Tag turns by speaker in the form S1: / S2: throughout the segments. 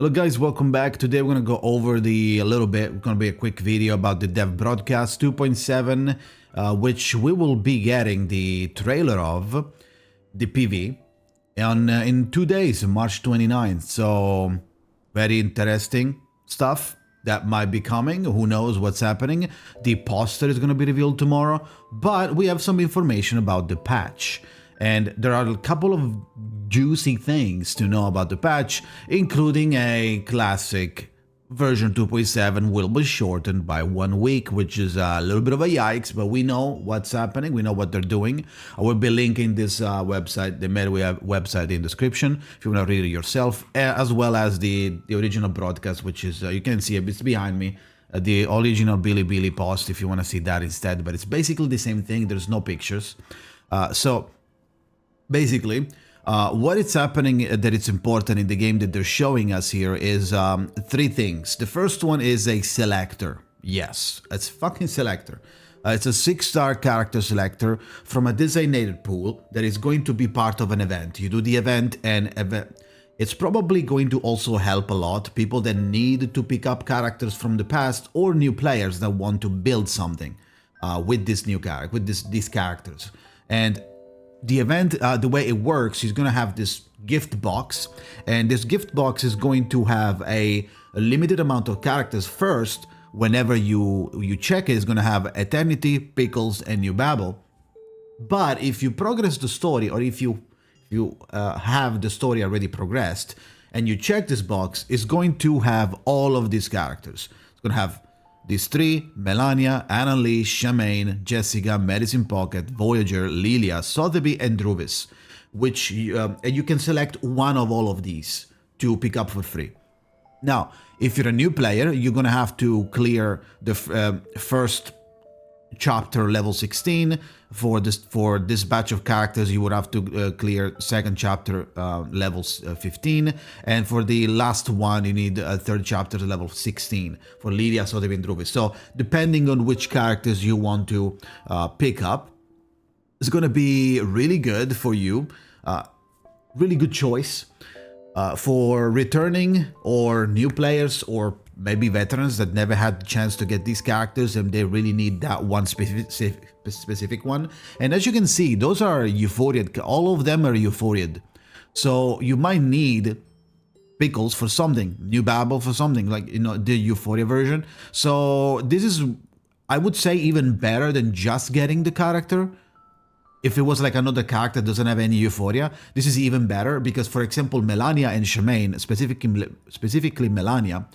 S1: Hello guys, welcome back. Today we're going to go over a little bit. It's going to be a quick video about the Dev Broadcast 2.7, which we will be getting the trailer of, the PV, in 2 days, March 29th. So, very interesting stuff that might be coming. Who knows what's happening. The poster is going to be revealed tomorrow, but we have some information about the patch. And there are a couple of juicy things to know about the patch, including a classic version 2.7 will be shortened by 1 week, which is a little bit of a yikes, but we know what's happening, we know what they're doing. I will be linking this website, the MediaWeb website, in the description if you want to read it yourself, as well as the original broadcast, which is, you can see it's behind me, the original Bilibili post if you want to see that instead, but it's basically the same thing, there's no pictures. So basically, what is happening that it's important in the game that they're showing us here is 3 things. The first one is a selector. Yes, it's fucking selector. It's a 6-star character selector from a designated pool that is going to be part of an event. You do the event and it's probably going to also help a lot people that need to pick up characters from the past or new players that want to build something with this new character, with these characters. And the event, the way it works, is going to have this gift box, and this gift box is going to have a limited amount of characters. First, whenever you check it, it's going to have Eternity, Pickles, and New Babel. But if you progress the story, or if you have the story already progressed, and you check this box, it's going to have all of these characters. It's going to have these 3, Melania, Annalise, Charmaine, Jessica, Medicine Pocket, Voyager, Lilia, Sotheby, and Druvis, which and you can select one of all of these to pick up for free. Now, if you're a new player, you're gonna have to clear the first chapter level 16. For this batch of characters, you would have to clear second chapter levels 15, and for the last one you need a third chapter level 16 for Lilia, Sotheby, and Druvis. So depending on which characters you want to pick up, it's going to be really good for you, really good choice for returning or new players, or maybe veterans that never had the chance to get these characters and they really need that one specific one. And as you can see, those are euphoria'd, all of them are euphoria'd. So you might need Pickles for something, New Babel for something, like, you know, the Euphoria version. So this is, I would say, even better than just getting the character. If it was like another character that doesn't have any Euphoria, this is even better because, for example, Melania and Charmaine, specifically Melania,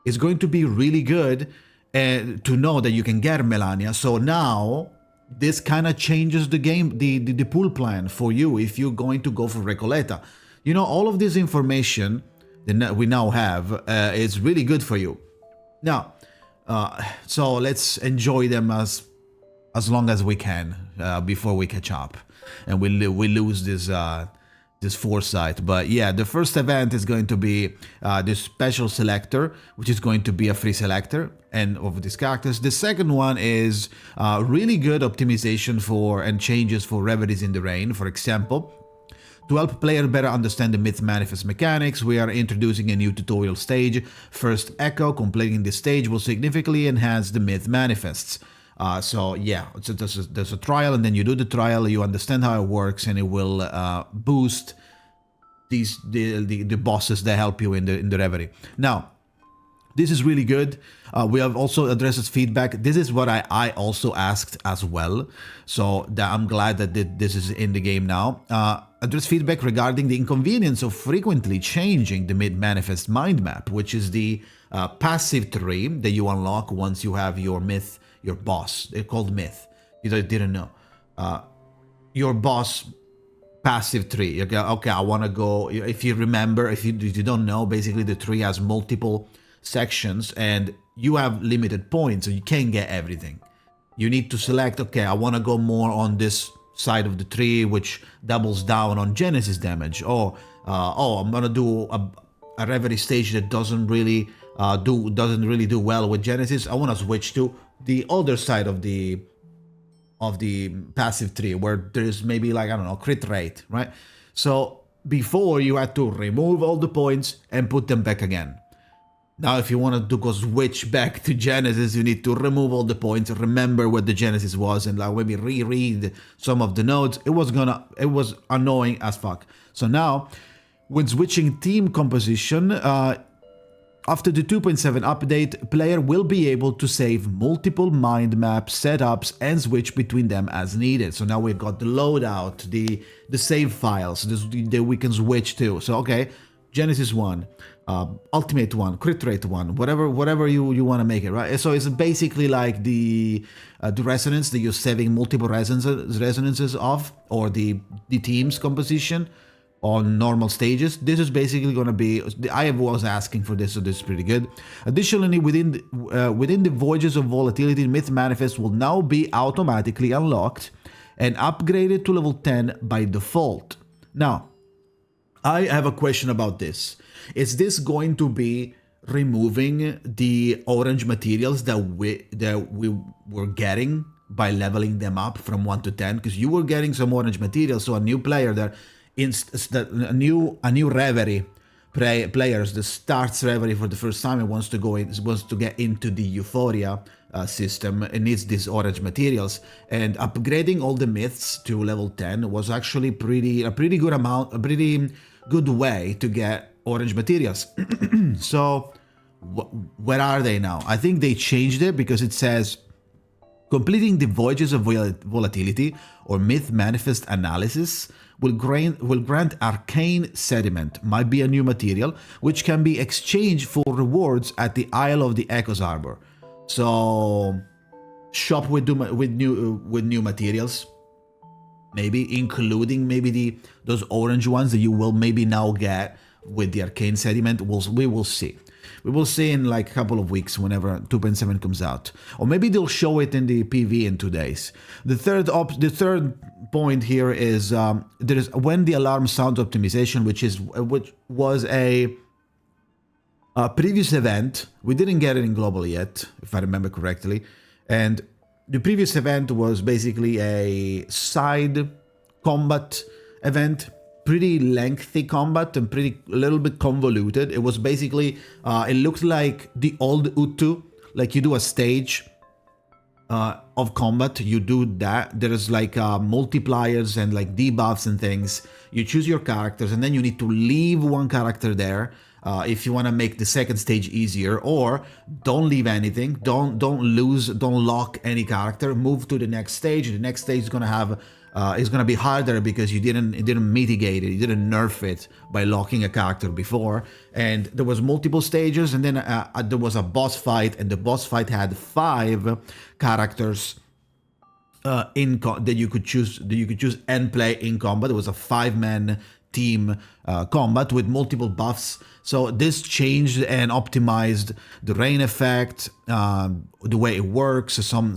S1: is going to be really good to know that you can get Melania. So now this kind of changes the game, the pool plan for you if you're going to go for Recoleta. You know, all of this information that we now have is really good for you. Now, so let's enjoy them as long as we can before we catch up and we lose this foresight. But yeah, the first event is going to be this special selector, which is going to be a free selector and of these characters. The second one is really good optimization for and changes for Reveries in the Rain. For example, to help players better understand the Myth Manifest mechanics, we are introducing a new tutorial stage. First Echo. Completing this stage will significantly enhance the Myth Manifests. So yeah, so there's a trial, and then you do the trial, you understand how it works, and it will boost the bosses that help you in the Reverie. Now, this is really good. We have also addressed feedback. This is what I also asked as well, so I'm glad that this is in the game now. Address feedback regarding the inconvenience of frequently changing the Myth Manifest mind map, which is the passive tree that you unlock once you have your myth. Your boss, they're called Myth. You didn't know. Your boss passive tree. Okay, I want to go. If you remember, if you don't know, basically the tree has multiple sections and you have limited points, so you can't get everything. You need to select, okay, I want to go more on this side of the tree, which doubles down on Genesis damage. Or, I'm going to do a Reverie stage that doesn't really do well with Genesis. I want to switch to the other side of the passive tree where there's maybe, like, I don't know, crit rate, right? So before you had to remove all the points and put them back again. Now, if you wanted to go switch back to Genesis, you need to remove all the points, remember what the Genesis was, and like maybe reread some of the notes. It was annoying as fuck. So now, when switching team composition, after the 2.7 update, player will be able to save multiple mind map setups and switch between them as needed. So now we've got the loadout, the save files that we can switch to. So okay, Genesis 1. Ultimate 1, crit rate 1, whatever you want to make it, right? So it's basically like the resonance that you're saving multiple resonances of, or the team's composition on normal stages. This is basically going to be, I was asking for this, so this is pretty good. Additionally, within the Voyages of Volatility, Myth Manifest will now be automatically unlocked and upgraded to level 10 by default. Now, I have a question about this. Is this going to be removing the orange materials that we were getting by leveling them up from 1 to 10? Because you were getting some orange materials, so a new player that a new Reverie players that starts Reverie for the first time and wants to get into the Euphoria system and needs these orange materials, and upgrading all the myths to level 10 was actually a pretty good way to get orange materials. So where are they now? I think they changed it because it says completing the Voyages of Volatility or Myth Manifest analysis will grant arcane sediment, might be a new material, which can be exchanged for rewards at the Isle of the Echoes Arbor. So shop with new materials, maybe including those orange ones that you will maybe now get with the arcane sediment. We will see. We will see in like a couple of weeks whenever 2.7 comes out, or maybe they'll show it in the PV in 2 days. The third point here is there is when the alarm sounds optimization, which was a previous event. We didn't get it in global yet, if I remember correctly, and the previous event was basically a side combat event. Pretty lengthy combat and a little bit convoluted. It was basically, it looked like the old Utu, like you do a stage of combat, you do that. There's like multipliers and like debuffs and things. You choose your characters and then you need to leave one character there if you want to make the second stage easier, or don't leave anything, don't lock any character, move to the next stage. The next stage is going to have it's going to be harder because you didn't mitigate it, you didn't nerf it by locking a character before. And there was multiple stages, and then there was a boss fight, and the boss fight had 5 characters that you could choose and play in combat. It was a 5-man team combat with multiple buffs. So this changed and optimized the rain effect, the way it works, some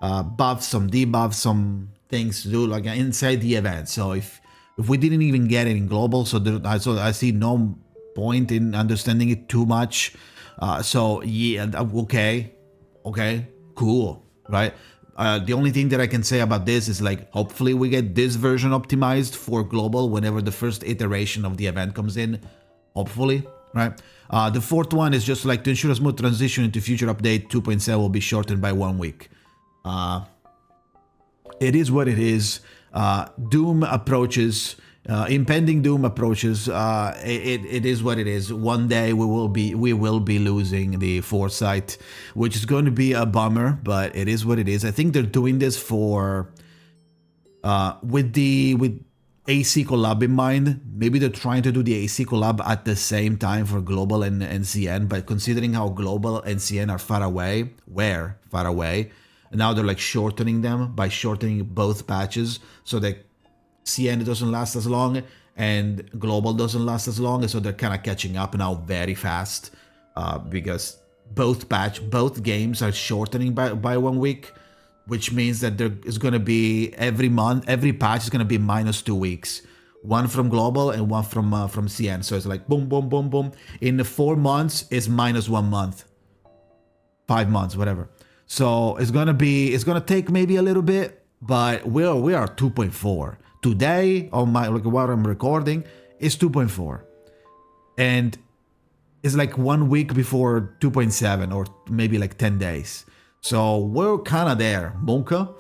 S1: buffs, some debuffs, some things to do like inside the event. So if we didn't even get it in global, so I see no point in understanding it too much. So yeah, okay, cool, right? The only thing that I can say about this is like, hopefully we get this version optimized for global whenever the first iteration of the event comes in, hopefully, right? The fourth one is just like to ensure a smooth transition into future update 2.7 will be shortened by 1 week. It is what it is. Doom approaches, impending doom approaches. It is what it is. One day we will be losing the foresight, which is going to be a bummer, but it is what it is. I think they're doing this for with AC collab in mind. Maybe they're trying to do the AC collab at the same time for global and NCN, but considering how global and CN are far away, now they're like shortening them by shortening both patches so that CN doesn't last as long and global doesn't last as long. So they're kind of catching up now very fast because both games are shortening by 1 week, which means that there is going to be every patch is going to be minus 2 weeks. One from global and one from CN. So it's like boom, boom, boom, boom. In the 4 months, it's minus 1 month. 5 months, whatever. So it's gonna take maybe a little bit, but we are 2.4 today on while I'm recording. is 2.4. And it's like 1 week before 2.7 or maybe like 10 days. So we're kind of there, Monka.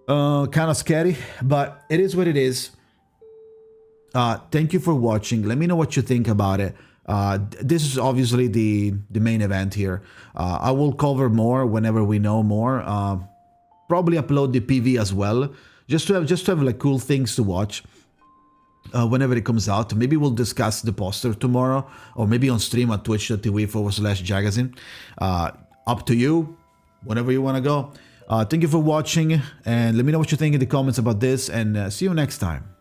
S1: Kind of scary, but it is what it is. Thank you for watching. Let me know what you think about it. This is obviously the main event here. I will cover more whenever we know more. Probably upload the PV as well, just to have like cool things to watch. Whenever it comes out, maybe we'll discuss the poster tomorrow, or maybe on stream at twitch.tv/Jakazin. Up to you, whenever you want to go. Thank you for watching, and let me know what you think in the comments about this, and see you next time.